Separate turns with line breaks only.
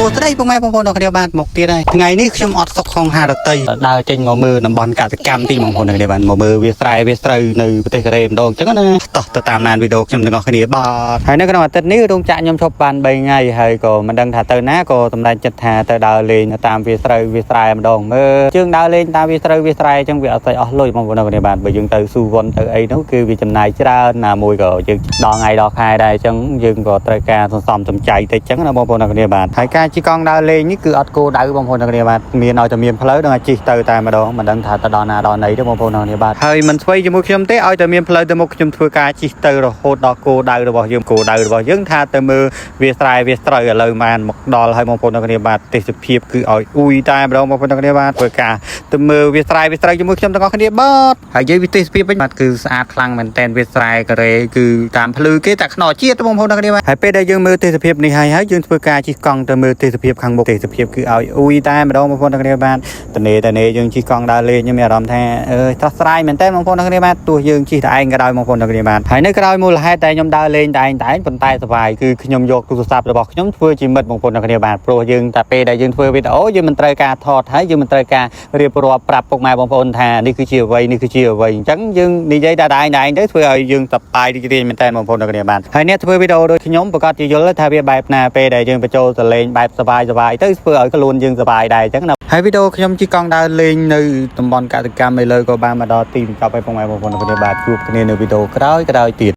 สได้พวกแม่พวกคนในบ้านหมกตีได้ไงนี่ខ្ញុំអត់សុខของហារតីដើរចេញមកមើលតំបន់កសិកម្មទីបងប្អូននៅบ้านមកមើលវាស្រែវាស្រូវនៅប្រទេសកូរ៉េម្ដងអញ្ចឹងណាតោះទៅតាមណានវីដេអូខ្ញុំទាំងអស់គ្នាបាទហើយនៅក្នុងអាទិត្យនេះរោងចក្រខ្ញុំឈប់បាន3ថ្ងៃហើយក៏មិនដឹងថាទៅណាក៏សម្ដេចចិត្តថាទៅដើរលេងតាមវាស្រូវវាស្រែម្ដងមើលជើងដើរលេងតាមវាស្រូវវាស្រែអញ្ចឹងវាអត់ស្អីអស់លុយបងប្អូននៅบ้านបើយើងទៅស៊ូវ៉ុនទៅអីនោះគឺវាចំណាយច្រើនណាមួយក៏យើងដល់ថ្ងៃដល់ខែដែរអញ្ចឹងយើងក៏ត្រូវការសន្សំសំចៃតិចអញ្ចឹងណាបងប្អូននៅบ้านហើយការជិះកង់ដើរលេងនេះគឺអត់គោលដៅបងប្អូននៅบ้านមានឲ្យតែមានផ្លូវដល់ជិះទៅតែម្ដងមិនដឹងថាទៅដល់ណាដល់ណីទេបងប្អូននៅบ้านហើយមិនស្វ័យជាមួយខ្ញុំទេឲ្យតែមានផ្លូវទៅមុខខ្ញុំធ្វើការជិះទៅរហូតដល់គោលដៅរបស់យើងគោលដៅរបស់យើងថាទៅមើលវាស្រែវាស្រូវឥឡូវបានមកដល់ហើយបងប្អូននៅบ้านទេសភាពគឺឲ្យអ៊ុយតែម្ដងបងប្អូននៅบ้านធ្វើការទៅមើលវាស្រែវាស្រូវជាមួយខ្ញុំទាំងអស់គ្នាបាទហើយនិយាយវិទេសភាពវិញបាទគឺស្អាតខ្លាំងមែនតែនវាស្រែកូរ៉េគឺតាមភ្លឺគេតែខ្នល់ជាតិបងប្អូននៅบ้านហើយពេលដែលយើងមើលទេសភាពនេះហើយយើងធ្វើការជិះកង់ទៅមើលទេសភាពខាងមុខទេសភាពគឺឲ្យអ៊ុយតែម្ដងបងប្អូននៅบ้านតនេយើងជិះកង់ដើរលេងខ្ញុំមានអារម្មណ៍ថាស្រស់ស្រាយមែនតើបងប្អូននៅบ้านទោះយើងជិះតែឯងក៏ដោយបងប្អូននៅบ้านហើយនៅក្រោយមូលហេតុតែខ្ញុំដើរលេងតែឯងប៉ុន្តែសុបាយគឺខ្ញុំយកទូរស័ព្ទរបស់ខ្ញុំធ្វើជាមិត្តបងប្អូននៅบ้านព្រោះយើងតែពេលដែលយើងធ្វើវីដេអូយើងមិនត្រូវការថតហើយយើងមិនត្រូវការរៀបរាប់ប្រាប់ពុកម៉ែបងប្អូនថានេះគឺជាអ្វីនេះគឺជាអ្វីអញ្ចឹងយើងនិយាយតែឯងទៅធ្វើឲ្យយើងសប្បាយរីករាយមែនតើបងប្អូននៅบ้านហើយអ្នកធ្វើវីដេអូដូចខ្ញុំប្រកាសជាយល់ថាវាបែបណាពេលដែលយើងបញ្ចូលសលេងបែបសុបាយទៅធ្វើឲ្យខ្លួនយើងសុបាយដែរអញ្ចឹងណាហើយវីដេអូខ្ញុំជិះកង់ដើរលេងនៅតំបន់កសិកម្មឥឡូវក៏បានមកដល់ទីបញ្ចប់ហើយពុកម៉ែបងប្អូននៅบ้านជួបគ្នានៅវីដេអូក្រោយទៀត